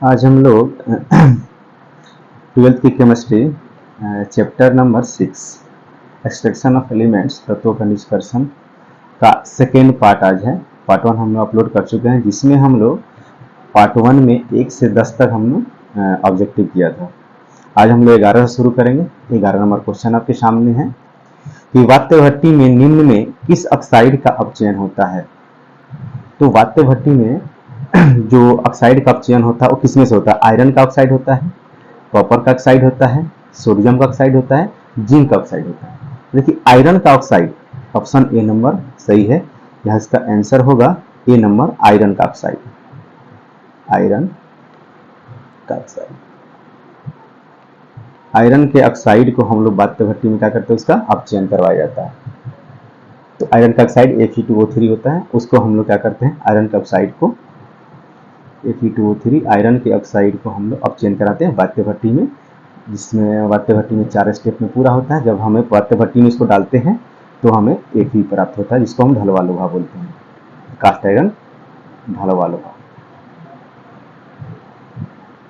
आज हम लोग ट्वेल्थ की chemistry chapter number 6 extraction of elements तत्वों का निष्कर्षण का सेकेंड पार्ट आज है। पार्ट 1 हम लोग अपलोड कर चुके हैं, जिसमें हम लोग पार्ट 1 में 1 से 10 तक हमने ऑब्जेक्टिव किया था। आज हम लोग 11 से शुरू करेंगे। 11 नंबर क्वेश्चन आपके सामने है कि वात्य भट्टी में निम्न में किस ऑक्साइड का अपचयन होता है। तो वात्य भट्टी में जो ऑक्साइड का अपचयन होता है वो किसमें से होता है? आयरन का ऑक्साइड होता है, कॉपर का ऑक्साइड होता है, सोडियम का ऑक्साइड होता है, जिंक का ऑक्साइड होता है। देखिए आयरन का ऑक्साइड, ऑप्शन ए नंबर सही है। यहाँ इसका आंसर होगा ए नंबर, आयरन का ऑक्साइड। आयरन का ऑक्साइड, आयरन के ऑक्साइड को हम लोग वात्य भट्टी में क्या करते हैं? उसका अपचयन करवाया जाता है। तो आयरन का ऑक्साइड Fe2O3 होता है, उसको हम लोग क्या करते हैं? आयरन के ऑक्साइड को Fe2O3 आयरन के ऑक्साइड को हम लोग अपचयन कराते हैं वात्य भट्टी में, जिसमें वात्य भट्टी में 4 स्टेप में पूरा होता है। जब हमें वात्य भट्टी में इसको डालते हैं तो हमें Fe प्राप्त होता है, जिसको हम ढलवा लोहा बोलते हैं। कास्ट आयरन, ढलवा लोहा,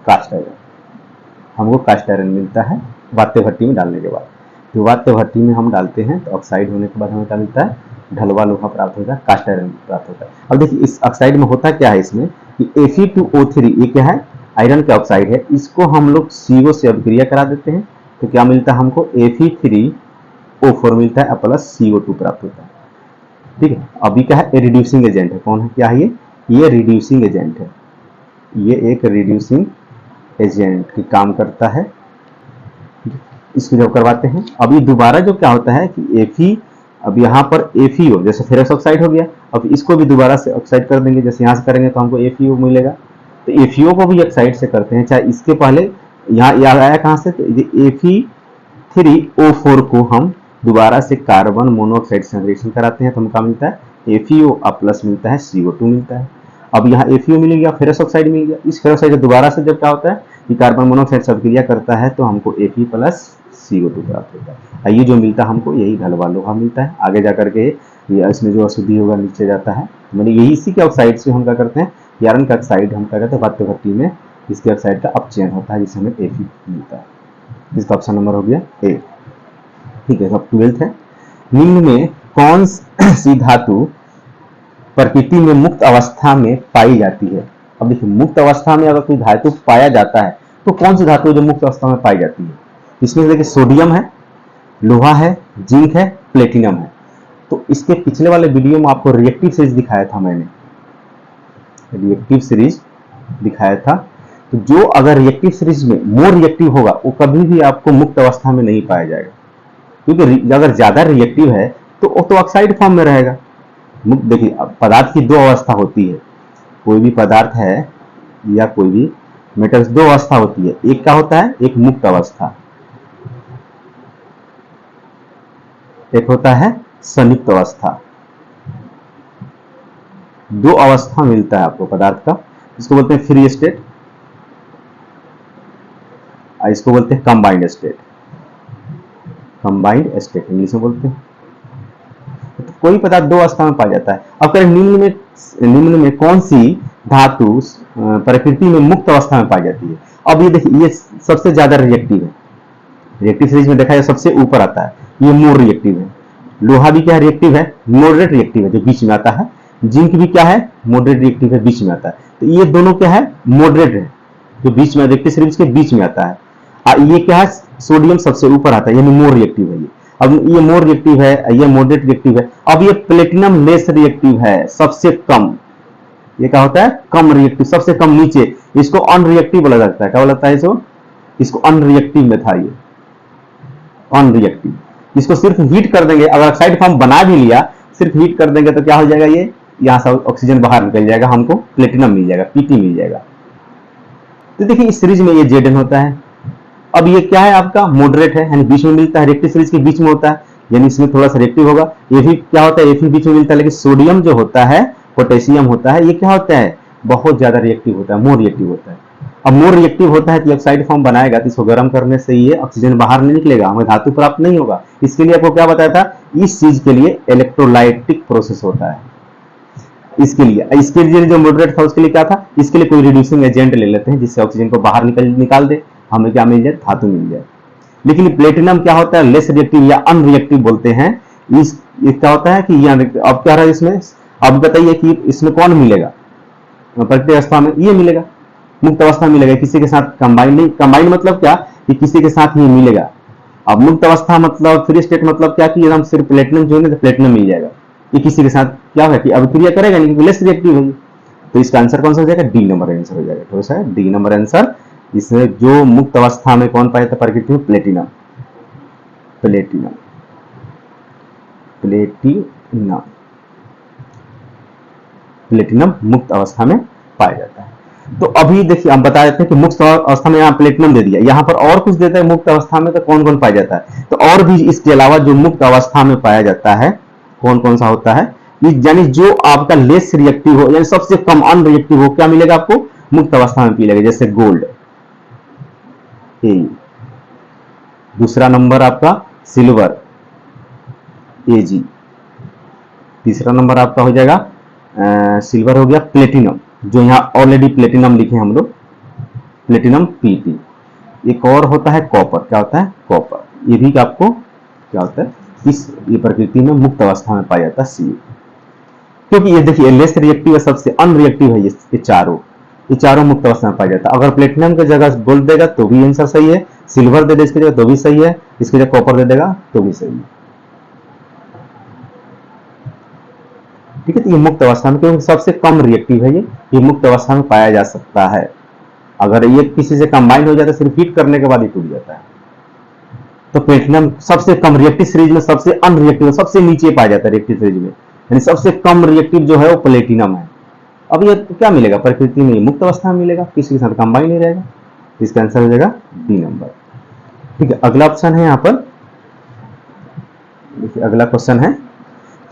कास्ट आयरन, हमको कास्ट आयरन मिलता है वात्य भट्टी में डालने के बाद। तो वात्य भट्टी में हम डालते हैं तो ऑक्साइड होने के बाद हमें क्या मिलता है? ढलवा लोहा प्राप्त होता है, कास्ट आयरन प्राप्त होता है। अब देखिए इस ऑक्साइड में होता क्या है इसमें कि Fe2O3 ये क्या है? आयरन का ऑक्साइड है। इसको हम लोग CO से अभिक्रिया करा देते हैं तो क्या मिलता है हमको? Fe3O4 मिलता है प्लस CO2 प्राप्त होता है। ठीक है, अभी क्या है? रिड्यूसिंग एजेंट है। कौन है? क्या है ये रिड्यूसिंग एजेंट है। ये एक रिड्यूसिंग एजेंट की काम करता है। इसको जब करवाते हैं, अब ये दोबारा जो क्या होता है कि Fe, अब यहाँ पर FeO जैसे फेरस ऑक्साइड हो गया, अब इसको भी दोबारा से ऑक्साइड कर देंगे। जैसे यहाँ से करेंगे तो हमको FeO मिलेगा। तो FeO को भी ऑक्साइड से करते हैं, चाहे इसके पहले यहाँ आया कहाँ से? तो Fe3O4 को हम दोबारा से कार्बन मोनोऑक्साइड से रिएक्शन कराते हैं तो हमको मिलता है FeO प्लस मिलता है CO2 मिलता है। अब यहाँ FeO मिल गया, फेरस ऑक्साइड मिल गया। इस फेरस ऑक्साइड दोबारा से जब क्या होता है कि कार्बन मोनोऑक्साइड से अभिक्रिया करता है तो हमको Fe प्लस CO2 प्राप्त होता है। ये जो मिलता है हमको यही ढलवा लोहा मिलता है। आगे जाकर के इसमें जो अशुद्धि होगा नीचे जाता है। मतलब यही इसी के ऑक्साइड से हम क्या करते हैं? आयरन का ऑक्साइड हम क्या करते हैं? वात्य भट्टी में इसके ऑक्साइड का अपचयन होता है, जिससे हमें Fe मिलता है। इसका ऑप्शन नंबर हो गया ए। ठीक है, अब 12th है। निम्न में कौन सी धातु प्रकृति में मुक्त अवस्था में पाई जाती है? अब देखिए मुक्त अवस्था में अगर कोई धातु पाया जाता है तो कौन सी धातु जो मुक्त अवस्था में पाई जाती है? इसमें देखिए सोडियम है, लोहा है, जिंक है, प्लेटिनम है। तो इसके पिछले वाले वीडियो में आपको रिएक्टिव सीरीज दिखाया था, मैंने रिएक्टिव सीरीज दिखाया था। तो जो अगर रिएक्टिव सीरीज में मोर रिएक्टिव होगा वो कभी भी आपको मुक्त अवस्था में नहीं पाया जाएगा, क्योंकि अगर ज्यादा रिएक्टिव है तो वो तो ऑक्साइड फॉर्म में रहेगा। देखिए पदार्थ की 2 अवस्था होती है। कोई भी पदार्थ है या कोई भी मेटल्स 2 अवस्था होती है। एक क्या होता है? एक मुक्त अवस्था, एक होता है संयुक्त अवस्था। 2 अवस्था मिलता है आपको पदार्थ का। इसको बोलते हैं फ्री स्टेट, इसको बोलते हैं combined state. Combined state English में बोलते हैं। तो कोई पदार्थ 2 अवस्था में पाया जाता है। अब करें निम्न में कौन सी धातु प्रकृति में मुक्त अवस्था में पाई जाती है? अब ये देखिए ये सबसे ज्यादा रिएक्टिव है। रिएक्टिव सीरीज में देखा जाए सबसे ऊपर आता है, ये मोर रिएक्टिव है। लोहा भी क्या है? रिएक्टिव है, मॉडरेट रिएक्टिव है, जो बीच में आता है। जिंक भी क्या है? मॉडरेट रिएक्टिव है, बीच में आता है। तो ये दोनों क्या है? मॉडरेट है, जो बीच में रिएक्टिव सीरीज के बीच में आता है। ये क्या है? सोडियम सबसे ऊपर आता है, यानी मोर रिएक्टिव है ये। अब ये मोर रिएक्टिव है, ये मॉडरेट रिएक्टिव है। अब ये प्लेटिनम लेस रिएक्टिव है, सबसे कम। ये क्या होता है? कम रिएक्टिव, सबसे कम नीचे। इसको अनरिएक्टिव बोला जाता है। क्या बोला जाता है इसको अनरिएक्टिव में था ये, अनरिएक्टिव। इसको सिर्फ हीट कर देंगे, अगर ऑक्साइड फॉर्म बना भी लिया, सिर्फ हीट कर देंगे तो क्या हो जाएगा? ये यहाँ से ऑक्सीजन बाहर निकल जाएगा, हमको प्लेटिनम मिल जाएगा, Pt मिल जाएगा। तो देखिए इस सीरीज में ये Zn होता है। अब ये क्या है? आपका मॉडरेट है, यानी बीच में मिलता है, रिएक्टिव सीरीज के बीच में होता है, यानी इसमें थोड़ा सा रिएक्टिव होगा। ये भी क्या होता है? Fe बीच में मिलता है। लेकिन सोडियम जो होता है, पोटेशियम होता है, ये क्या होता है? बहुत ज्यादा रिएक्टिव होता है, मोर रिएक्टिव होता है। अब मोर रिएक्टिव होता है तो ऑक्साइड फॉर्म बनाएगा, तो इसको गर्म करने से ये ऑक्सीजन बाहर नहीं निकलेगा, हमें धातु प्राप्त नहीं होगा। इसके लिए आपको क्या बताया था? इस चीज के लिए इलेक्ट्रोलाइटिक प्रोसेस होता है। इसके लिए जो मॉडरेट था उसके लिए क्या था, इसके लिए कोई रिड्यूसिंग एजेंट ले लेते हैं जिससे ऑक्सीजन को बाहर निकाल दे, हमें क्या मिल जाए, धातु मिल जाए। लेकिन प्लेटिनम क्या होता है, लेस रिएक्टिव या अनरिएक्टिव बोलते हैं। ये क्या होता है कि अब क्या रहा है इसमें, अब बताइए कि इसमें कौन मिलेगा, प्रकृति अवस्था में ये मिलेगा, मुक्त अवस्था में मिलेगा, किसी के साथ कंबाइन नहीं। कंबाइन मतलब क्या कि किसी के साथ ये मिलेगा। अब मुक्त अवस्था मतलब फ्री स्टेट मतलब क्या कि हम सिर्फ प्लेटिनम जो है तो प्लेटिनम मिल जाएगा, ये किसी के साथ क्या है कि अभिक्रिया करेगा नहीं, लेस रिएक्टिव होगी। तो इसका आंसर कौन सा हो जाएगा, डी नंबर आंसर हो जाएगा। तो है डी नंबर आंसर। इसमें जो मुक्त अवस्था में कौन पाया जाता है प्रकृति में, प्लेटिनम। प्लेटिनम प्लेटिनम प्लेटिनम मुक्त अवस्था में पाया जाता है। तो अभी देखिए हम बता देते हैं कि मुक्त अवस्था में यहाँ प्लेटिनम दे दिया, यहाँ पर और कुछ देता है मुक्त अवस्था में, तो कौन कौन पाया जाता है। तो और भी इसके अलावा जो मुक्त अवस्था में पाया जाता है कौन कौन सा होता है, यानी जो आपका लेस रिएक्टिव हो, यानी सबसे कम अनरिएक्टिव हो, क्या मिलेगा आपको मुक्त अवस्था में मिलेगा, जैसे गोल्ड। दूसरा नंबर आपका सिल्वर, Ag। तीसरा नंबर आपका हो जाएगा सिल्वर हो गया, प्लेटिनम जो यहाँ ऑलरेडी प्लेटिनम लिखे हम लोग, प्लेटिनम Pt। एक और होता है कॉपर, क्या होता है कॉपर, ये भी आपको क्या होता है ये प्रकृति में मुक्त अवस्था में पाया जाता है Cu। क्योंकि ये देखिए लेस रिएक्टिव है, सबसे अनरिएक्टिव है ये चारों मुक्त अवस्था में पाया जाता है। अगर प्लेटिनम की जगह गोल्ड देगा तो भी आंसर सही है, सिल्वर दे दे इसकी जगह तो भी सही है, इसकी जगह कॉपर दे देगा तो भी सही है। ठीक है, तो ये मुक्त अवस्था में, क्योंकि सबसे कम रिएक्टिव है ये मुक्त अवस्था में पाया जा सकता है। अगर ये किसी से कंबाइन हो जाता है सिर्फ हीट करने के बाद ही टूट जाता है। तो प्लेटिनम सबसे कम रिएक्टिव सीरीज में सबसे अनरिएक्टिव, सबसे नीचे पाया जाता है रिएक्टिव सीरीज में, यानी सबसे कम रिएक्टिव जो है वो प्लेटिनम है। अब ये तो क्या मिलेगा प्रकृति में, मुक्त अवस्था में मिलेगा, किसी के साथ कंबाइन नहीं रहेगा। इसका आंसर हो जाएगा डी नंबर। ठीक है, अगला ऑप्शन है यहाँ पर देखिए, अगला क्वेश्चन है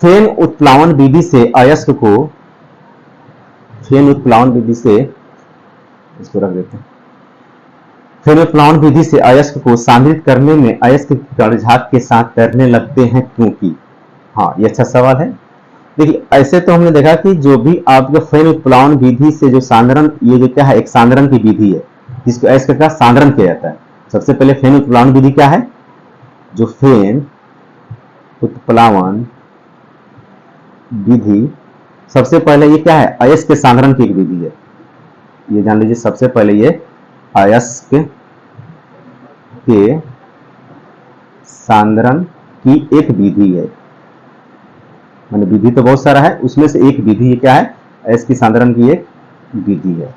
फेन उत्प्लावन विधि से अयस्क को, फेन उत्प्लावन विधि से, इसको रख देते हैं, फेन उत्प्लावन विधि से अयस्क को सांद्रित करने में अयस्क कणझाग के साथ तैरने लगते हैं क्योंकि। हाँ, ये अच्छा सवाल है। देखिए ऐसे तो हमने देखा कि जो भी आपके फेन उत्प्लावन विधि से जो सांद्रण, ये जो क्या है एक सांद्रण की विधि है जिसको अयस्क का सांद्रण किया जाता है। सबसे पहले फेन उत्प्लावन विधि क्या है, जो फेन उत्प्लावन विधि सबसे पहले ये क्या है, अयस्क के सांद्रण की एक विधि है, ये जान लीजिए। सबसे पहले ये अयस्क के सांद्रण की एक विधि है, माने विधि तो बहुत सारा है, उसमें से एक विधि क्या है, अयस्क की सांद्रण की एक विधि है,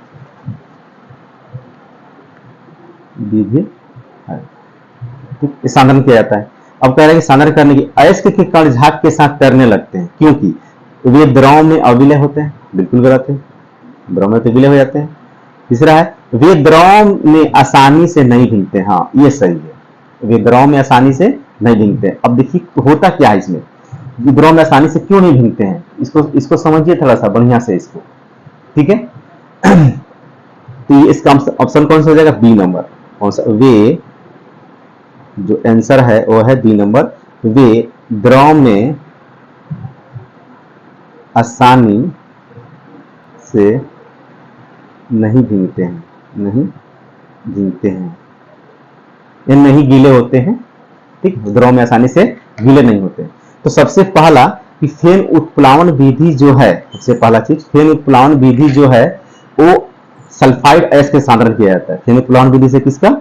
विधि है। ठीक, सांद्रण किया जाता है। अब कह रहे हैं कि सांद्रण करने की अयस्क के कणझाग के साथ तैरने लगते हैं क्योंकि वे द्रव में अविलय होते हैं, बिल्कुल गलत है, द्रव में तो विलय हो जाते हैं। तीसरा है वे द्रव में आसानी से नहीं भिंगते, हाँ ये सही है, वे द्रव में आसानी से नहीं भिंगते। अब देखिए तो होता क्या है इसमें, द्रव में आसानी से क्यों नहीं भिंगते हैं, इसको समझिए थोड़ा सा बढ़िया से इसको। ठीक है तो ये इसका ऑप्शन कौन सा हो जाएगा, बी नंबर। कौन सा, वे जो आंसर है वो है बी नंबर, वे द्रव में आसानी से नहीं भीगते हैं, नहीं भीगते हैं, ये नहीं गीले होते हैं। ठीक, द्रव में आसानी से गीले नहीं होते। तो सबसे पहला कि फेन उत्प्लावन विधि जो है, सबसे पहला चीज फेन उत्प्लावन विधि जो है वो सल्फाइड अयस्क के सांद्रण किया जाता है। फेन उत्प्लावन विधि से किसका,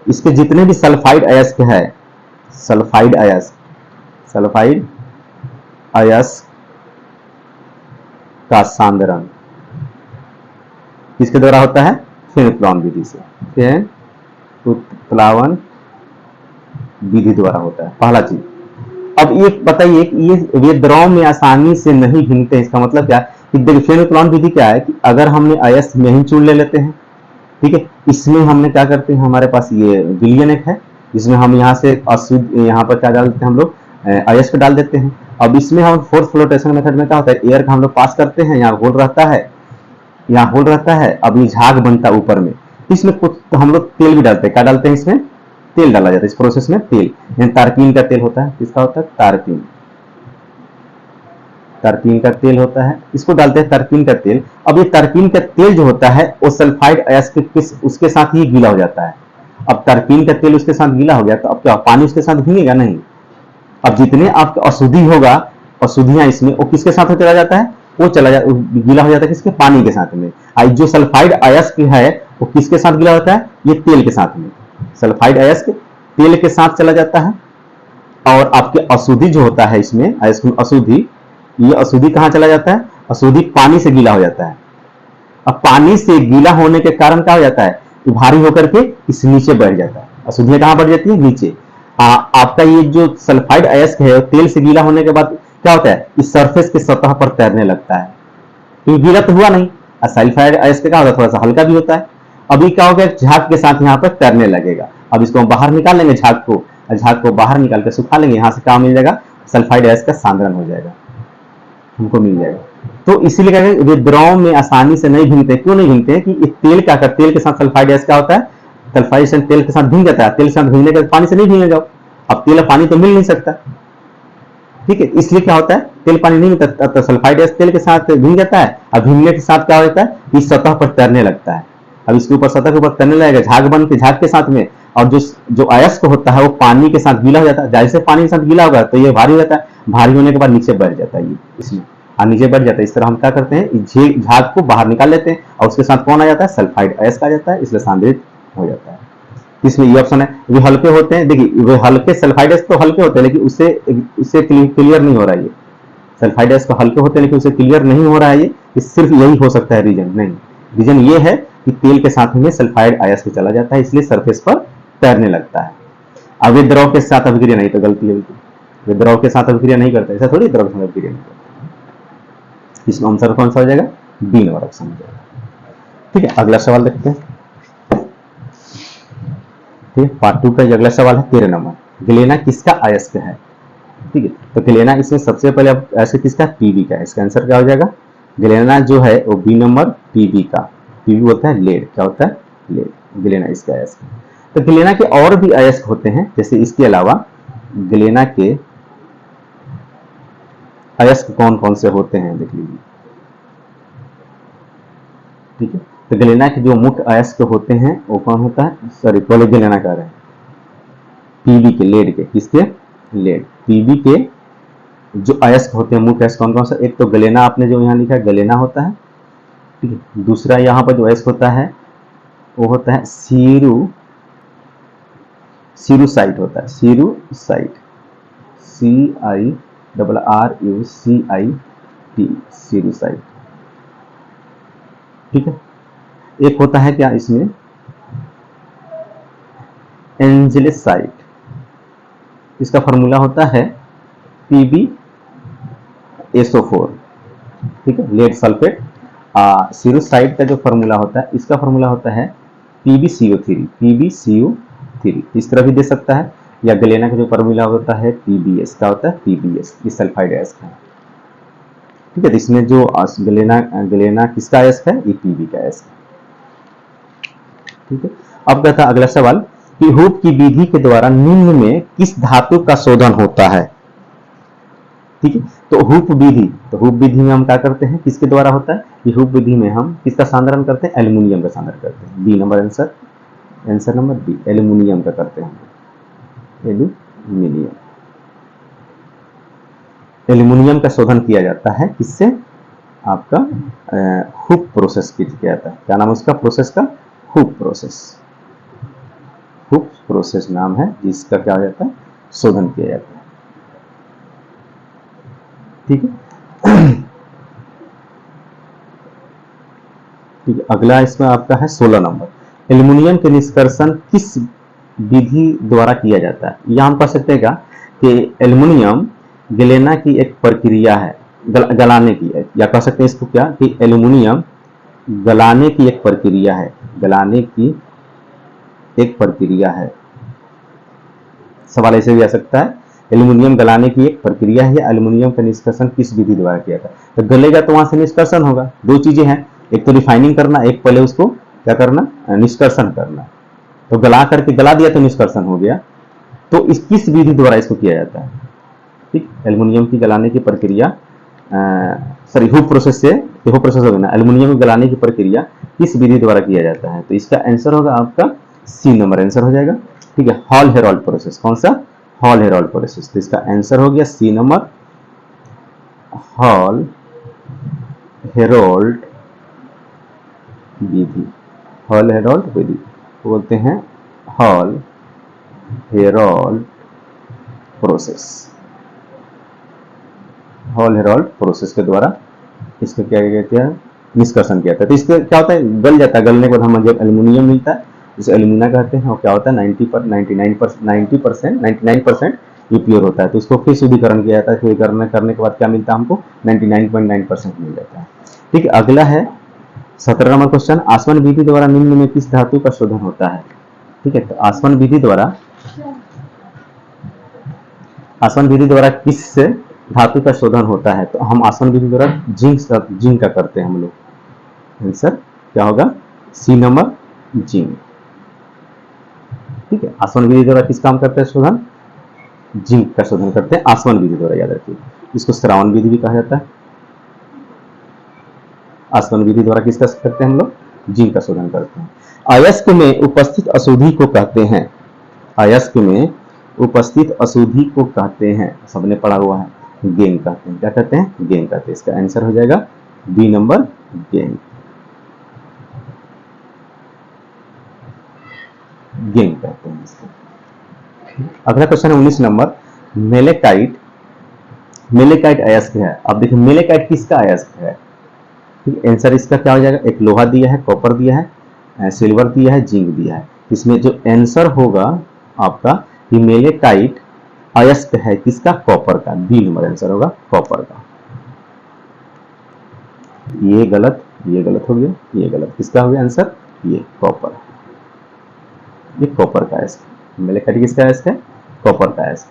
इसके जितने भी सल्फाइड अयस्क है, सल्फाइड अयस्क का सांद्रण किसके द्वारा होता है, फेन उत्प्लावन विधि से, फेन उत्प्लावन विधि द्वारा होता है, पहला चीज। अब ये बताइए कि ये द्रव में आसानी से नहीं भिंगते, इसका मतलब क्या है कि फेन उत्प्लावन विधि क्या है कि अगर हमने अयस्क में ही चूर्ण ले लेते हैं, ठीक है, इसमें हमने क्या करते हैं, हमारे पास ये विलयन एक है जिसमें हम यहाँ से अशुद्ध, यहाँ पर क्या डाल देते हैं हम लोग, अयस्क डाल देते हैं। अब इसमें हम फोर्स फ्लोटेशन मेथड में क्या होता है, एयर का हम लोग पास करते हैं, यहाँ होल रहता है, यहाँ होल रहता है, अब ये झाग बनता है ऊपर में, इसमें कुछ तो हम लोग तेल भी डालते हैं, क्या डालते हैं इसमें, तेल डाला जाता है इस प्रोसेस में, तेल यानी तारपीन का तेल होता है, किसका होता है, तारपीन। टरपीन का तेल होता है, इसको डालते हैं टरपीन का तेल। अब ये टरपीन का तेल जो होता है वो सल्फाइड अयस्क उसके साथ ही गीला हो जाता है। अब टरपीन का तेल उसके साथ गीला हो गया तो अब क्या पानी उसके साथ भीगेगा नहीं। अब जितने आपका अशुद्धि होगा, अशुद्धियां इसमें, वो किसके साथ चला जाता है, वो गीला हो जाता है किसके, पानी के साथ में। जो सल्फाइड अयस्क है वो किसके साथ गीला होता है, ये तेल के साथ में। सल्फाइड अयस्क तेल के साथ चला जाता है। और आपके अशुद्धि जो होता है इसमें अयस्क अशुद्धि, ये अशुद्धि कहाँ चला जाता है, अशुद्धि पानी से गीला हो जाता है। अब पानी से गीला होने के कारण क्या हो जाता है, भारी होकर के इस नीचे बढ़ जाता है। अशुद्धियां कहां बढ़ जाती है, नीचे। आपका ये जो सल्फाइड अयस्क है तेल से गीला होने के बाद क्या होता है, इस सरफेस के सतह पर तैरने लगता है, क्योंकि गीला तो हुआ नहीं। सल्फाइड अयस्क क्या होता है, थोड़ा सा हल्का भी होता है। अभी क्या हो गया, झाग के साथ यहाँ पर तैरने लगेगा। अब इसको हम बाहर निकाल लेंगे, झाग को बाहर निकाल के सुखा लेंगे, यहाँ से क्या मिल जाएगा, सल्फाइड अयस्क का सांद्रण हो जाएगा, हमको मिल जाएगा। तो इसीलिए क्या वे द्रव में आसानी से नहीं भीगते। क्यों नहीं भीगते, कि इस तेल क्या करता है, तेल के साथ सल्फाइड अयस्क क्या होता है, सल्फाइड तेल के साथ भीग जाता है। तेल के साथ भीगने के पानी से नहीं भीगेगा। अब तेल पानी तो मिल नहीं सकता, ठीक है, इसलिए क्या होता है, तेल पानी नहीं मिलता तो सल्फाइड अयस्क तेल के साथ भीग जाता है। अब भीगने के साथ क्या होता है, इस सतह पर तैरने लगता है। अब इसके ऊपर सतह के ऊपर तैरने लगेगा, झाग बन के झाग के साथ में। और जो अयस्क होता है वो पानी के साथ गीला हो जाता है। जैसे पानी के साथ गीला होगा तो ये भारी रहता है, भारी होने के बाद नीचे बढ़ जाता है, ये इसमें नीचे बढ़ जाता है। इस तरह हम क्या करते हैं, झाग को बाहर निकाल लेते हैं और उसके साथ कौन आ जाता है, सल्फाइड अयस्क आ जाता है, इसलिए सांद्रित हो जाता है। इसमें ये ऑप्शन है। वे हल्के होते हैं, देखिए वे हल्के सल्फाइड अयस्क तो हल्के होते हैं, लेकिन उससे क्लियर नहीं हो रहा है। ये सल्फाइड अयस्क तो हल्के होते हैं लेकिन उससे क्लियर नहीं हो रहा है। ये सिर्फ यही हो सकता है रीजन, नहीं, रीजन ये है कि तेल के साथ में सल्फाइड अयस्क चला जाता है, इसलिए सरफेस पर तैरने लगता है। अब ये द्रव के साथ अभिक्रिया नहीं, तो गलती है, वे द्रव के साथ अभिक्रिया नहीं करता, ऐसा थोड़ी द्रव के साथ अभिक्रिया नहीं करता। इसमें आंसर कौन सा हो जाएगा, बी नंबर ऑप्शन हो जाएगा। ठीक है, अगला सवाल देखते हैं। ठीक है, पार्ट 2 का अगला सवाल है 13 नंबर। ग्लेना किसका अयस्क है। ठीक है, तो ग्लेना इसमें सबसे पहले अयस्क किसका, पीबी का। इसका आंसर क्या हो जाएगा, ग्लेना जो है वो बी नंबर पीबी का। पीबी होता है लेड, क्या होता है, लेड। ग्लेना इसका अयस्क। तो ग्लेना के और भी अयस्क होते हैं, जैसे इसके अलावा ग्लेना के अयस्क कौन कौन से होते हैं देख लीजिए। ठीक है, तो ग्लेना के जो मुख्य अयस्क होते हैं वो कौन होता है, सॉरी पहले ग्लेना कह रहे हैं, पीबी के, लेड के, किसके, लेड। पीबी के जो अयस्क होते हैं, मुख्य अयस्क कौन कौन सा, एक तो ग्लेना आपने जो यहाँ लिखा है ग्लेना होता है। ठीक है, दूसरा यहाँ पर जो अयस्क होता है वो होता है सीरुसाइट होता है, सीरुसाइट, CIRRUCIT, सीरुसाइट। ठीक है, एक होता है क्या इसमें, एंजेलिसाइट। इसका फॉर्मूला होता है PbSO4। ठीक है, लेड सल्फेट। सीरुसाइट का जो फॉर्मूला होता है, इसका फॉर्मूला होता है PbCO3। इस तरह भी दे सकता है, या ग्लेना का जो फॉर्मूला होता है PbS का होता है, PbS इस सल्फाइड अयस्क है। ठीक है, तो इसमें जो ग्लेना किसका अयस्क है, ये पीबी का अयस्क है। ठीक है, अब कहता अगला सवाल कि हूप की विधि के द्वारा निम्न में किस धातु का शोधन होता है। ठीक है, तो हूप विधि, तो हूप विधि में हम क्या करते हैं, किसके द्वारा होता है, ये हूप विधि में हम किसका सांद्रण करते हैं, एल्युमिनियम का सांद्रण करते हैं। B number answer, answer number B, aluminium का करते हैं, एल्युमिनियम। एल्युमिनियम का शोधन किया जाता है, किससे, आपका हूप प्रोसेस किया जाता है। क्या नाम है उसका प्रोसेस का, हूप प्रोसेस। हूप प्रोसेस नाम है जिसका क्या हो जाता है, शोधन किया जाता है। ठीक है, ठीक है, अगला इसमें आपका है 16 नंबर। एल्युमिनियम के निष्कर्षण किस विधि द्वारा किया जाता है। यह हम कह सकते हैं क्या कि एल्युमिनियम ग्लेना की एक प्रक्रिया है, गलाने की है, या कह सकते हैं इसको क्या कि एल्युमिनियम गलाने की एक प्रक्रिया है, गलाने की एक प्रक्रिया है। सवाल ऐसे भी आ सकता है, एल्युमिनियम गलाने की एक प्रक्रिया है, या एल्युमिनियम का निष्कर्षण किस विधि द्वारा किया था। तो गलेगा तो वहां से निष्कर्षण होगा। दो चीजें हैं, एक तो रिफाइनिंग करना, एक पहले उसको क्या करना, निष्कर्षण करना। तो गला करके गला दिया तो निष्कर्षण हो गया। तो इस किस विधि द्वारा इसको किया जाता है। ठीक, एल्युमिनियम की गलाने की प्रक्रिया सॉरी हुप प्रोसेस से, हुप प्रोसेस होगा ना, एल्युमिनियम को गलाने की प्रक्रिया किस विधि द्वारा किया जाता है? तो इसका आंसर होगा आपका सी नंबर आंसर हो जाएगा। ठीक है, हॉल हेरोल्ड प्रोसेस। कौन सा? Hall Harold process. तो इसका आंसर हो गया सी नंबर, हॉल हेरोल्ड विधि। हॉल हेरोल्ड विधि बोलते हैं hall Harold process. Hall Harold process के द्वारा इसको क्या कहते हैं? निष्कर्षण किया था। तो इसका क्या होता है? गल जाता है। गलने के बाद हमें जब एल्युमिनियम मिलता है, जिसे एल्यूमिना कहते हैं, और क्या होता है 99% ये प्योर होता है। तो उसको फिर शुद्धिकरण किया जाता है। शुद्धिकरण करने के बाद क्या मिलता है हमको? 99.9% मिल जाता है। ठीक है, अगला है 17 नंबर क्वेश्चन। आसवन विधि द्वारा निम्न में किस धातु का शोधन होता है? ठीक है, तो आसवन विधि द्वारा किस धातु का शोधन होता है? तो हम आसवन विधि द्वारा जिंक का करते हैं हम लोग। आंसर क्या होगा? C number, zinc. ठीक है, आसवन विधि द्वारा किस काम करते हैं शोधन? जिंक का शोधन करते हैं आसवन विधि द्वारा, याद रखिए। इसको श्रावण विधि भी कहा जाता है। आसवन विधि द्वारा किसका करते हैं हम लोग? जिंक का शोधन करते हैं। अयस्क में उपस्थित अशुद्धि को कहते हैं, अयस्क में उपस्थित अशुद्धि को कहते हैं, सबने पढ़ा हुआ है, गेंग कहते हैं। क्या कहते हैं? गेंग कहते हैं। इसका आंसर हो जाएगा बी नंबर, गेंग। गेंग कहते हैं इसको। अगला क्वेश्चन है 19 नंबर। मेलेकाइट, मेलेकाइट अयस्क है। अब देखिए मेलेकाइट किसका अयस्क है? ठीक, आंसर इसका क्या हो जाएगा? एक लोहा दिया है, कॉपर दिया है, सिल्वर दिया है, जिंक दिया है। इसमें जो आंसर होगा आपका कि मेलेकाइट अयस्क है किसका? कॉपर का। बी नंबर आंसर होगा कॉपर का। ये गलत, ये गलत हो गया, ये गलत। किसका हो गया आंसर? ये कॉपर। ये कॉपर का अयस्क। मेलेकाइट किसका अयस्क है? कॉपर का अयस्क।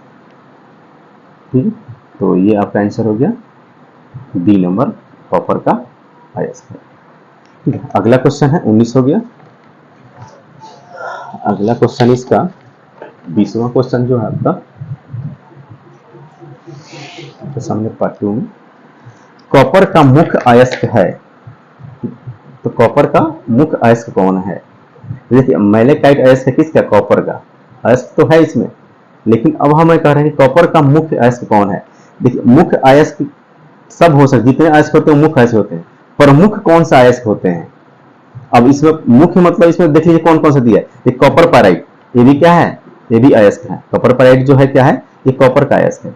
ठीक है, तो ये आपका आंसर हो गया बी नंबर, कॉपर का अयस्क है। ठीक है, अगला क्वेश्चन है 19 हो गया। अगला क्वेश्चन इसका 20वां क्वेश्चन जो है आपका तो सामने पार्ट 2 में। कॉपर का मुख्य अयस्क है, तो कॉपर का मुख्य अयस्क कौन है? देखिए मेलेकाइट अयस्क है किसका? कॉपर का। अयस्क तो है इसमें, लेकिन अब हम कह रहे हैं कि कॉपर का मुख्य अयस्क कौन है। देखिए मुख्य अयस्क सब हो सकते, जितने अयस्क होते हैं मुख्य अयस्क होते हैं, प्रमुख कौन सा अयस्क होते हैं? अब इसमें मुख्य मतलब इसमें देख लीजिए कौन कौन सा दिया है। ये कॉपर पाइराइट, ये भी क्या है? ये भी अयस्क है। कॉपर पाइराइट जो है क्या है? ये कॉपर का अयस्क है।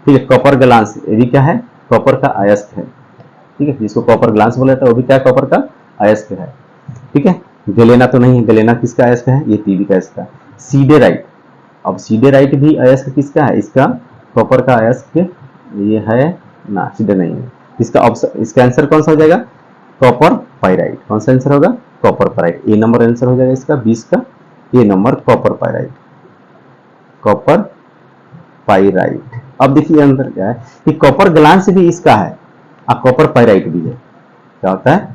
ठीक है, कॉपर ग्लांस, ये भी क्या है? कॉपर का अयस्क है। ठीक है, जिसको कॉपर ग्लांस बोला जाता है वो भी क्या? कॉपर का अयस्क है। ठीक है, गलेना तो नहीं है, गलेना किसका अयस्क है? ये पीबी का अयस्क है। सीडेराइट, अब सीडेराइट भी अयस्क किसका है? इसका कॉपर का अयस्क ये है ना, सीडे नहीं है। इसका ऑप्शन, इसका आंसर कौन सा हो जाएगा? Copper pyrite. कौन सा आंसर होगा? Copper pyrite. A number answer हो जाएगा इसका 20 का, A number copper pyrite, copper pyrite. अब देखिए अंदर क्या है कि कॉपर ग्लांस भी इसका है और कॉपर पाइराइट भी है। क्या होता है?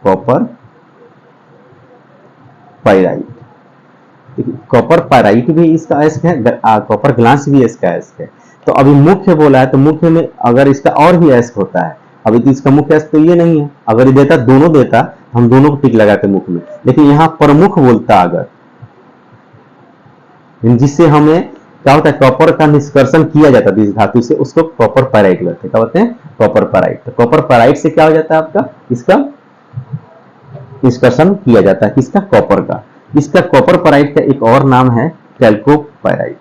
Copper pyrite. कॉपर पाइराइट भी इसका अयस्क है, कॉपर ग्लांस भी इसका अयस्क है। तो अभी मुख्य बोला है, तो मुख्य में अगर इसका और भी अयस्क होता है, अभी तो इसका मुख्य अयस्क तो ये नहीं है। अगर ये देता, दोनों देता, हम दोनों को टिक लगाते मुख्य में, लेकिन यहाँ प्रमुख बोलता अगर, जिससे हमें क्या होता है? कॉपर का निष्कर्षण किया जाता है इस धातु से, उसको कॉपर पाइराइट कहते हैं। क्या बोलते हैं? Copper pyrite. तो कॉपर पाइराइट से क्या हो जाता है आपका? इसका निष्कर्षण किया जाता है किसका? कॉपर का। इसका कॉपर पाइराइट का एक और नाम है कैल्कोपाइराइट।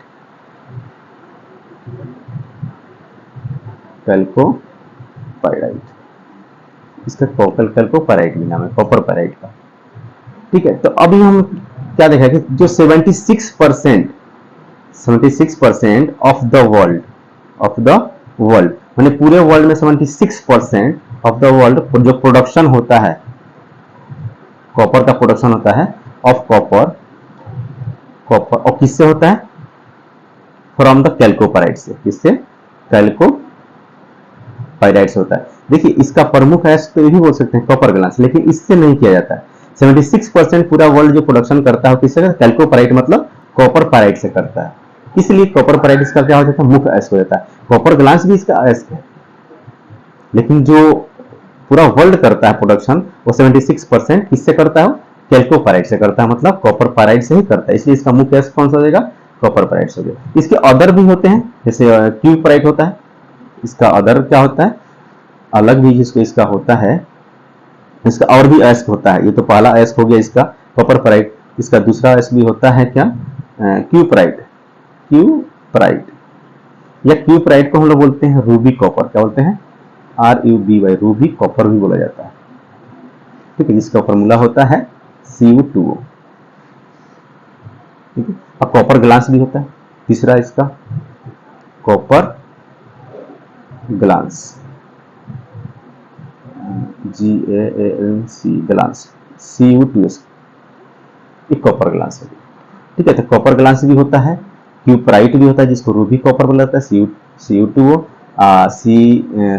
कैल्कोपाइराइट, इसका कैल्कोपाइराइट भी नाम है कॉपर पाइराइट का। ठीक है, तो अभी हम क्या देखा कि जो 76% ऑफ द वर्ल्ड माने पूरे वर्ल्ड में 76% ऑफ द वर्ल्ड जो प्रोडक्शन होता है, कॉपर का प्रोडक्शन होता है, ऑफ कॉपर, और किससे होता है? फ्रॉम द कैल्कोपाइराइट से। किससे? कैल्कोपाइराइट से होता है। देखिए इसका प्रमुख अयस्क तो ये भी बोल सकते हैं कॉपर ग्लास, लेकिन इससे नहीं किया जाता है। 76% पूरा वर्ल्ड जो प्रोडक्शन करता है किससे? कैल्कोपाइराइट, मतलब कॉपर पाइराइट से करता है। इसलिए कॉपर पाइराइट इसका क्या हो जाता है? मुख्य अयस्क हो जाता है। कॉपर ग्लास भी इसका अयस्क है, लेकिन जो पूरा वर्ल्ड करता है प्रोडक्शन वो 76% किससे करता है? कैल्कोपाइराइट से करता है, मतलब कॉपर पाइराइट से ही करता है, इसलिए इसका मुख्य कौन सा हो जाएगा? कॉपर पाइराइट हो गया। इसके अदर भी होते हैं, जैसे क्यूपराइट होता है, इसका अदर क्या होता है? अलग भी जिसको इसका होता है, इसका और भी अयस्क होता है। ये तो पहला अयस्क हो गया इसका कॉपर पाइराइट, इसका दूसरा अयस्क भी होता है क्या? क्यूपराइट। क्यूपराइट या क्यूपराइट को हम लोग बोलते हैं रूबी कॉपर। क्या बोलते हैं? RUBY, रूबी कॉपर भी बोला जाता है। ठीक है, इसका फॉर्मूला होता है Cu2O। ठीक है, अब कॉपर ग्लास भी होता है, तीसरा इसका copper glass, GALC glass, Cu2S, ये कॉपर ग्लास है। ठीक है, तो कॉपर ग्लास भी होता है, क्यूपराइट भी होता है जिसको रूबी कॉपर बोला जाता है, Cu2O,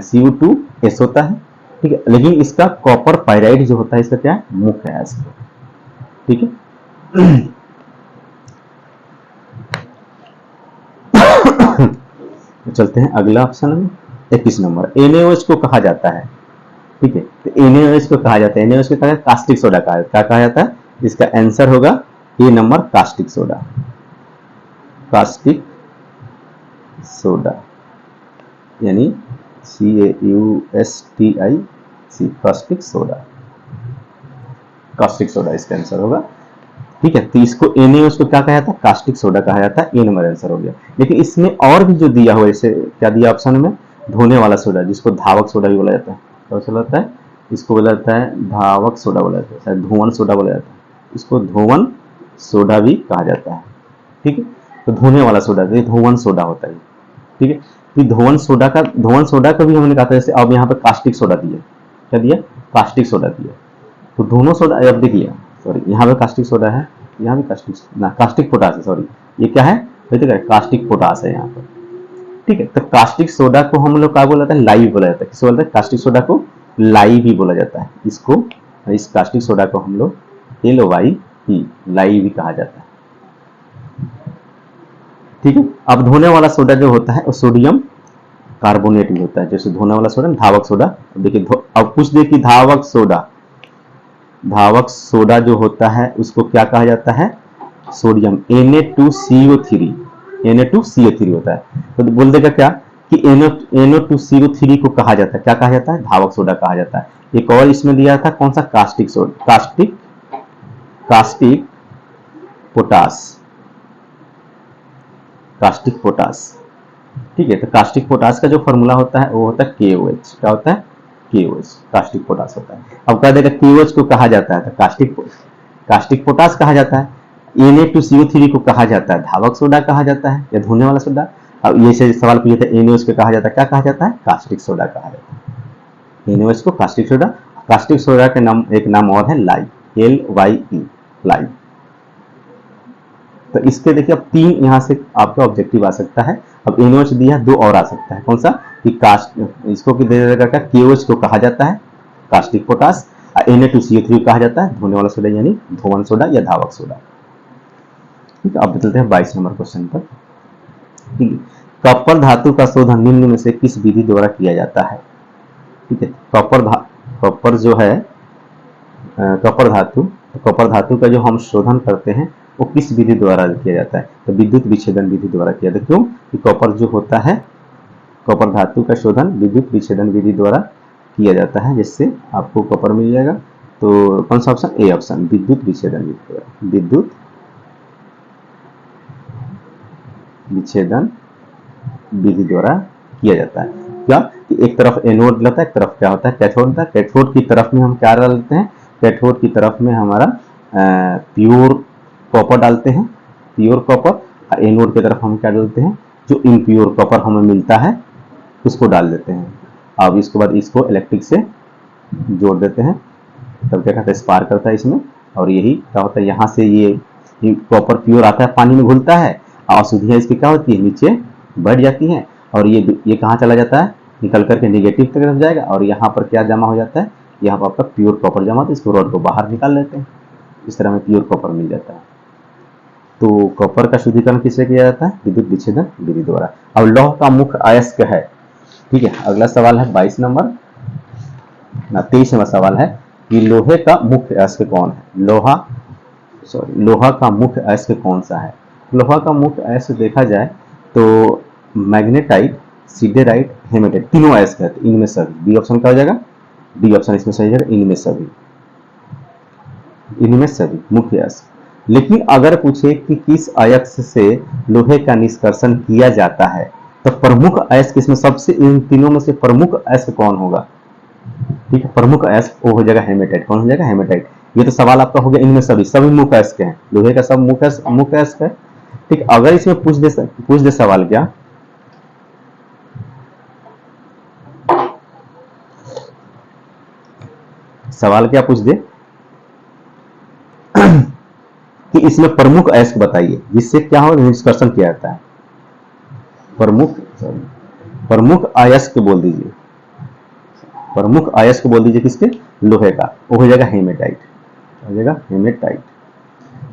Cu2S होता है। ठीक है, लेकिन इसका कॉपर पाइराइट जो होता है इसका क्या है? मुख्य है इसका। ठीक है, तो चलते हैं अगला ऑप्शन में 21 नंबर। NaOH को कहा जाता है। ठीक है, तो NaOH को कहा जाता है, NaOH को कहा जाता है कास्टिक सोडा। क्या कहा जाता है? इसका आंसर होगा A number, caustic soda. Caustic soda यानी CAUSTIC, caustic soda. Caustic soda इसका आंसर होगा। ठीक है, तो इसको NaOH को क्या कहा जाता है? कास्टिक सोडा कहा जाता है। ए नंबर आंसर हो गया। लेकिन इसमें और भी जो दिया हुआ है, जैसे क्या दिया ऑप्शन में? धोने वाला सोडा, जिसको धावक सोडा भी बोला जाता है। क्या बोला जाता है? इसको बोला जाता है धावक सोडा बोला जाता है, शायद धोवन सोडा बोला जाता है, इसको धोवन सोडा भी कहा जाता है। ठीक है, तो धोने वाला सोडा, ये धोवन सोडा होता है। ठीक है, ये धोवन सोडा का भी हमने कहा था। जैसे अब यहाँ पे कास्टिक सोडा दिया, क्या दिया? कास्टिक सोडा दिया। तो दोनों सोडा, अब देखिए सॉरी, यहाँ पे कास्टिक सोडा है, यहाँ भी कास्टिक पोटास है, सॉरी, ये क्या है? कास्टिक पोटास है यहाँ पर। ठीक है, तो कास्टिक सोडा को हम लोग क्या बोला जाता है? लाई बोला जाता है। किसको बोलते हैं? कास्टिक सोडा को लाई भी बोला जाता है। इसको, इस कास्टिक सोडा को हम लोग LYE, लाई भी कहा जाता है। ठीक है, अब धोने वाला सोडा जो होता है वो सोडियम कार्बोनेट भी होता है। जैसे धोने वाला सोडा, धावक सोडा। देखिए, अब पूछ दे कि धावक सोडा जो होता है उसको क्या कहा जाता है? सोडियम Na2CO3, Na2CO3 होता है। तो बोल देगा क्या कि NO2CO3 को कहा जाता है, क्या कहा जाता है? धावक सोडा कहा जाता है। एक और इसमें दिया था, कौन सा? Caustic soda, caustic potash. ठीक है, तो कास्टिक पोटास का जो फॉर्मूला होता है वो होता है KOH। क्या होता है? KOH, कास्टिक पोटास होता है। अब कह देगा KOH को कहा जाता है, तो कास्टिक पोटास कहा जाता है। Na2CO3 को कहा जाता है धावक सोडा कहा जाता है, या धोने वाला सोडा। अब ये से सवाल पूछे थे, NaOH को कहा जाता है, क्या कहा जाता है? कास्टिक सोडा कहा जाता है। NaOH को कास्टिक सोडा। कास्टिक सोडा के नाम, एक नाम और है लाई, LYE, लाई। तो इसके देखिए अब 3 यहाँ से आपका ऑब्जेक्टिव आ सकता है। अब NaOH दिया, 2 और आ सकता है। कौन सा? कि इसको दे देगा क्या? KOH को कहा जाता है कास्टिक पोटास, Na2CO3 कहा जाता है धोने वाला सोडा यानी धोवन सोडा या धावक सोडा। ठीक है, अब चलते हैं 22 नंबर क्वेश्चन पर। ठीक है, कॉपर धातु का शोधन निम्न में से किस विधि द्वारा किया जाता है? ठीक है, कॉपर जो है, कॉपर धातु का जो हम शोधन करते हैं वो किस विधि द्वारा किया जाता है? तो विद्युत विच्छेदन विधि द्वारा किया जाता है। क्यों? कि कॉपर जो होता है, कॉपर धातु का शोधन विद्युत विच्छेदन विधि द्वारा किया जाता है, जिससे आपको कॉपर मिल जाएगा। तो कौन सा ऑप्शन? ए ऑप्शन, विद्युत विच्छेदन विधि द्वारा। विद्युत विच्छेदन विधि द्वारा किया जाता है। क्या कि एक तरफ एनोड रहता है, एक तरफ क्या होता है? कैथोड होता है। कैथोड की तरफ में हम क्या डालते हैं? कैथोड की तरफ में हमारा प्योर कॉपर डालते हैं, प्योर कॉपर। एनोड की तरफ हम क्या डालते हैं? जो इम्प्योर कॉपर हमें मिलता है उसको डाल देते हैं। अब इसके बाद इसको इलेक्ट्रिक से जोड़ देते हैं, तब क्या कहता है? स्पार्क करता है इसमें। और यही क्या होता है? यहाँ से ये कॉपर प्योर आता है, पानी में घुलता है, अशुद्धियाँ इसकी क्या होती है? नीचे बढ़ जाती हैं, और ये कहाँ चला जाता है? निकल करके नेगेटिव की तरफ जाएगा, और यहाँ पर क्या जमा हो जाता है? यहाँ पर आपका प्योर कॉपर जमा होता है। इसको रॉड को बाहर निकाल लेते हैं, इस तरह में प्योर कॉपर मिल जाता है। तो कॉपर का शुद्धिकरण किससे किया जाता है? विद्युत विच्छेदन विधि द्वारा। अब लौह का मुख्य अयस्क है। ठीक है, अगला सवाल है 22 नंबर। ना 23वां सवाल है कि लोहे का मुख्य अयस्क कौन है। लोहा का मुख्य अयस्क कौन सा है। लोहा का मुख्य अयस्क देखा जाए तो मैग्नेटाइट, सिडेराइट, हेमेटाइट तीनों अयस्क है। इनमें सभी, डी ऑप्शन क्या हो जाएगा, डी ऑप्शन इसमें सही है। इनमें सभी मुख्य अयस्क। लेकिन अगर पूछे कि किस अयस्क से लोहे का निष्कर्षण किया जाता है तो प्रमुख अयस्क इसमें सबसे, इन तीनों में से प्रमुख अयस्क कौन होगा। ठीक है, प्रमुख अयस्क वो हो जाएगा हेमेटाइट। कौन हो जाएगा, हेमेटाइट। ये तो सवाल आपका हो गया, इनमें सभी मुख्य अयस्क हैं, लोहे का सब मुख्य अयस्क है। ठीक, अगर इसमें पूछ दे सवाल क्या, सवाल क्या पूछ दे कि इसमें प्रमुख अयस्क बताइए जिससे क्या हो, निष्कर्षण किया जाता है। प्रमुख अयस्क बोल दीजिए, प्रमुख अयस्क बोल दीजिए किसके, लोहे का। वो हो जाएगा हेमेटाइट, हो जाएगा हेमेटाइट।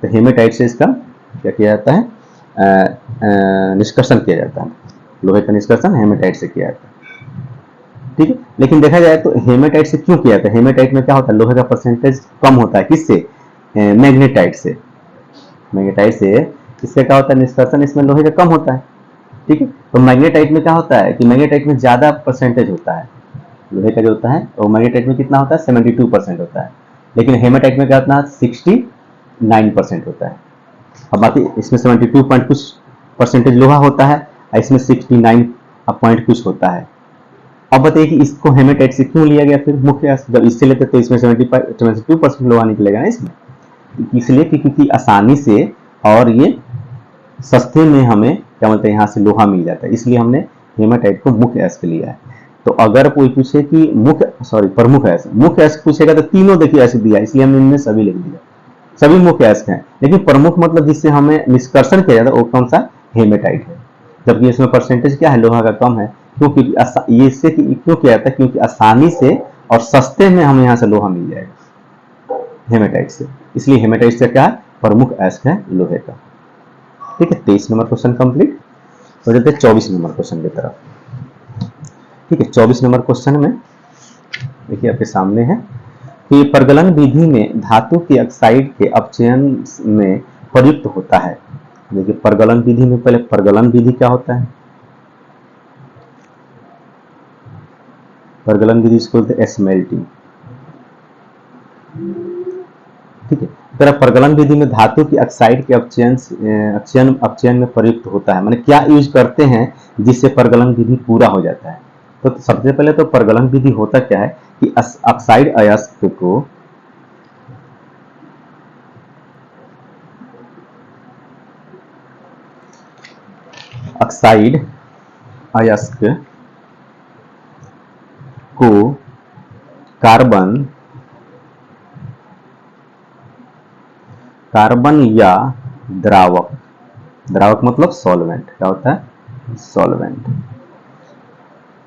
तो हेमेटाइट से इसका क्या किया जाता है, निष्कर्षण किया जाता है। लोहे का निष्कर्षण हेमेटाइट से किया जाता है। ठीक है, लेकिन देखा जाए तो हेमेटाइट से क्यों किया जाता है। हेमेटाइट में क्या होता है, लोहे का परसेंटेज कम होता है। किससे, मैग्नेटाइट से। मैग्नेटाइट से इससे क्या होता है, निष्कर्षण इसमें लोहे का कम होता है। ठीक है, तो मैग्नेटाइट में क्या होता है कि मैग्नेटाइट में ज्यादा परसेंटेज होता है लोहे का जो होता है, और मैग्नेटाइट में कितना होता है, 72% होता है। लेकिन हेमेटाइट में क्या होता है, 69% होता है। अब बाकी इसमें 72 पॉइंट कुछ परसेंटेज लोहा होता है, इसमें 69 पॉइंट कुछ होता है। अब बताइए कि इसको हेमेटाइट से क्यों लिया गया फिर मुख्य, जब इससे लेते तो इसमें 72% लोहा निकलेगा ना इसमें, इसलिए क्योंकि आसानी से और ये सस्ते में हमें क्या बोलते हैं यहाँ से लोहा मिल जाता है, इसलिए हमने हेमेटाइट को मुख्य अयस्क लिया है। तो अगर कोई पूछे कि प्रमुख अयस्क, मुख्य अयस्क पूछेगा तो तीनों देखिए अयस्क दिया, इसलिए हमने इनमें सभी लिख दिया, सभी मुख्य अयस्क हैं। लेकिन प्रमुख मतलब जिससे हमें निष्कर्षण किया जाता है वो कौन सा, हेमेटाइट है। जबकि इसमें परसेंटेज क्या है, लोहा का कम है। क्योंकि ये इससे क्यों किया जाता है, क्योंकि आसानी से और सस्ते में हमें यहाँ से लोहा मिल जाएगा हेमेटाइट से, इसलिए हेमेटाइट से क्या है, प्रमुख अयस्क है लोहे का। ठीक है, 23 नंबर क्वेश्चन कंप्लीट हो जाते हैं 24 नंबर क्वेश्चन की तरफ। ठीक है, 24 नंबर क्वेश्चन में देखिए आपके सामने है कि प्रगलन विधि में धातु के ऑक्साइड के अपचयन में प्रयुक्त होता है। देखिए प्रगलन विधि में, पहले प्रगलन विधि क्या होता है, प्रगलन विधि इसको बोलते हैं स्मेल्टिंग। ठीक है, तरह प्रगलन विधि में धातु की ऑक्साइड के अपचयन में प्रयुक्त होता है, माने क्या यूज करते हैं जिससे प्रगलन विधि पूरा हो जाता है। तो सबसे पहले तो प्रगलन विधि होता क्या है कि ऑक्साइड अयस्क को कार्बन या द्रावक मतलब सॉल्वेंट, क्या होता है, सॉल्वेंट,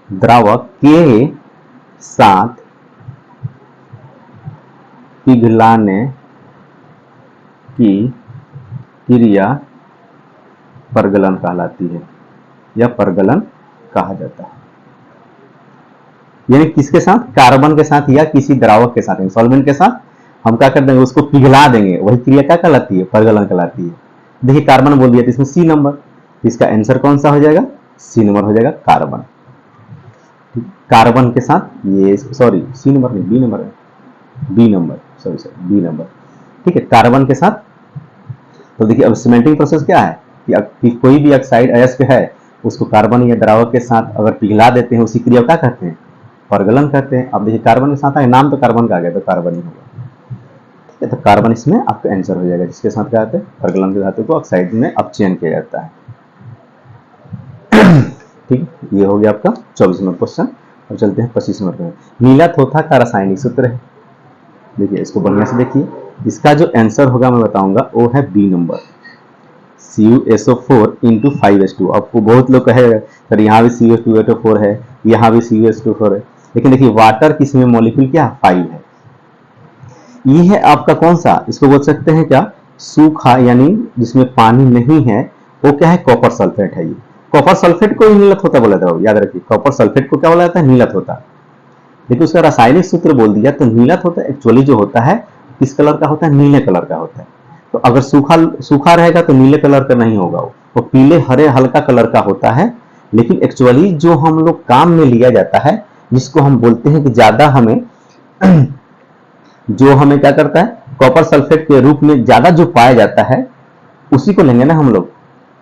द्रावक के साथ पिघलाने की क्रिया प्रगलन कहलाती है या प्रगलन कहा जाता है। यानी किसके साथ, कार्बन के साथ या किसी द्रावक के साथ, सॉल्वेंट के साथ हम क्या कर देंगे, उसको पिघला देंगे, वही क्रिया क्या कहलाती है, प्रगलन कहलाती है। देखिए कार्बन बोल दिया तो इसमें सी नंबर, इसका आंसर कौन सा हो जाएगा, सी नंबर हो जाएगा कार्बन। कार्बन के साथ ये, सॉरी सी नंबर नहीं, बी नंबर है, B number, sorry B number. ठीक है, कार्बन के साथ। तो देखिए अब सीमेंटिंग प्रोसेस क्या है कि कोई भी ऑक्साइड अयस्क है उसको कार्बन या द्रावक के साथ अगर पिघला देते हैं, उसी क्रिया क्या कहते हैं, प्रगलन कहते हैं। अब देखिए कार्बन के साथ आए, नाम तो कार्बन का आ गया तो कार्बन ही होगा। ठीक है, तो कार्बन इसमें आपका आंसर हो जाएगा, जिसके साथ क्या होता है, प्रगलन के धातु को ऑक्साइड में अपचयन किया जाता है। ठीक, ये हो गया आपका 24 नंबर क्वेश्चन। और चलते हैं 25 नंबर में। नीला थोथा का रासायनिक सूत्र है, देखिए इसको बढ़िया से देखिए, इसका जो आंसर होगा मैं बताऊंगा वो है B number, CuSO4 into 5H2। आपको बहुत लोग कहेगा सर यहाँ भी CuS2 है, यहाँ भी CuS2 है, लेकिन देखिए वाटर किसमें मॉलिक्यूल क्या 5 है। ये है आपका कौन सा, इसको बोल सकते हैं क्या, सूखा, यानी जिसमें पानी नहीं है, वो क्या है, कॉपर सल्फेट है। ये कॉपर सल्फेट को नीलत होता बोला था, याद रखिए कॉपर सल्फेट को क्या बोला जाता है, नीलत होता। लेकिन उसका रासायनिक सूत्र बोल दिया तो नीला होता है, एक्चुअली जो होता है किस कलर का होता है, नीले कलर का होता है। तो अगर सूखा सूखा रहेगा तो नीले कलर का नहीं होगा, वो पीले हरे हल्का कलर का होता है। लेकिन एक्चुअली जो हम लोग काम में लिया जाता है, जिसको हम बोलते हैं कि ज्यादा हमें जो हमें क्या करता है, कॉपर सल्फेट के रूप में ज्यादा जो पाया जाता है उसी को लेंगे ना हम लोग।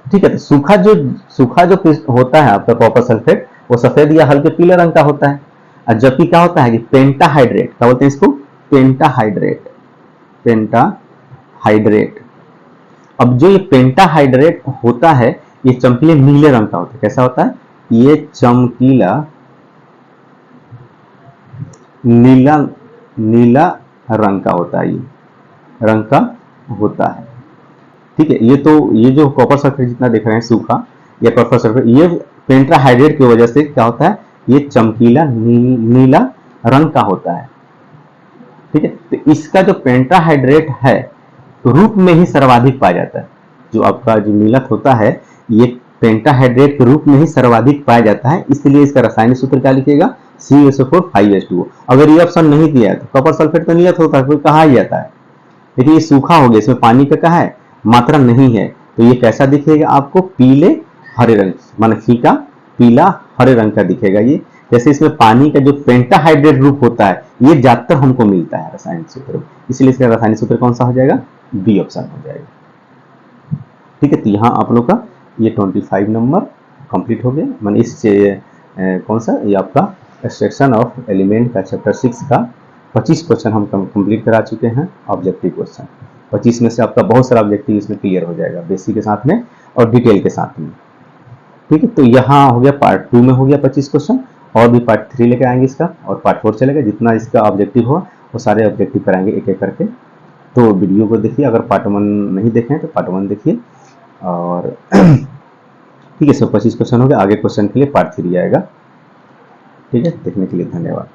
ठीक है, तो सूखा जो होता है आपका कॉपर सल्फेट, वो सफेद या हल्के पीले रंग का होता है। और जबकि क्या होता है कि पेंटाहाइड्रेट, क्या बोलते हैं इसको, पेंटाहाइड्रेट, पेंटाहाइड्रेट। अब जो ये पेंटाहाइड्रेट होता है ये चमकीले नीले रंग का होता है। कैसा होता है, ये चमकीला नीला नीला रंग का होता है, ये रंग का होता है। ठीक है, ये जो कॉपर सल्फेट जितना देख रहे हैं सूखा या कॉपर सल्फेट, ये पेंटाहाइड्रेट की वजह से क्या होता है, ये चमकीला नीला रंग का होता है। ठीक है, तो इसका जो पेंटाहाइड्रेट है रूप में ही सर्वाधिक पाया जाता है। जो आपका जो नीलक होता है ये पेंटाहाइड्रेट के रूप में ही सर्वाधिक पाया जाता है, इसलिए इसका रासायनिक सूत्र क्या लिखिएगा, CuSO4 5H2O। अगर ये ऑप्शन नहीं दिया है तो कॉपर सल्फेट तो नीलक होता है, कहा ही जाता है। लेकिन ये सूखा हो गया, इसमें पानी का कहा है मात्रा नहीं है, तो ये कैसा दिखेगा आपको, पीले हरे रंग, माना फीका पीला हरे रंग का दिखेगा ये। जैसे इसमें पानी का जो पेंटाहाइड्रेट रूप होता है ये ज्यादातर हमको मिलता है रासायनिक सूत्र, इसलिए इसका रासायनिक सूत्र कौन सा हो जाएगा, बी ऑप्शन हो जाएगा। ठीक है, तो यहाँ आप लोग का ये 25 नंबर कंप्लीट हो गया। मैंने इस कौन सा ये आपका एक्सट्रैक्शन ऑफ एलिमेंट का चैप्टर 6 का 25 क्वेश्चन हम कंप्लीट करा चुके हैं, ऑब्जेक्टिव क्वेश्चन। 25 में से आपका बहुत सारा ऑब्जेक्टिव इसमें क्लियर हो जाएगा, बेसिक के साथ में और डिटेल के साथ में। ठीक है, तो यहाँ हो गया पार्ट 2 में हो गया 25 क्वेश्चन, और भी पार्ट 3 लेके आएंगे इसका, और पार्ट 4 चलेगा। जितना इसका ऑब्जेक्टिव हो वो सारे ऑब्जेक्टिव कराएंगे एक एक करके। तो वीडियो को देखिए, अगर पार्ट 1 नहीं देखें तो पार्ट 1 देखिए। और ठीक है, 25 क्वेश्चन हो गया, आगे क्वेश्चन के लिए पार्ट 3 आएगा। ठीक है, देखने के लिए धन्यवाद।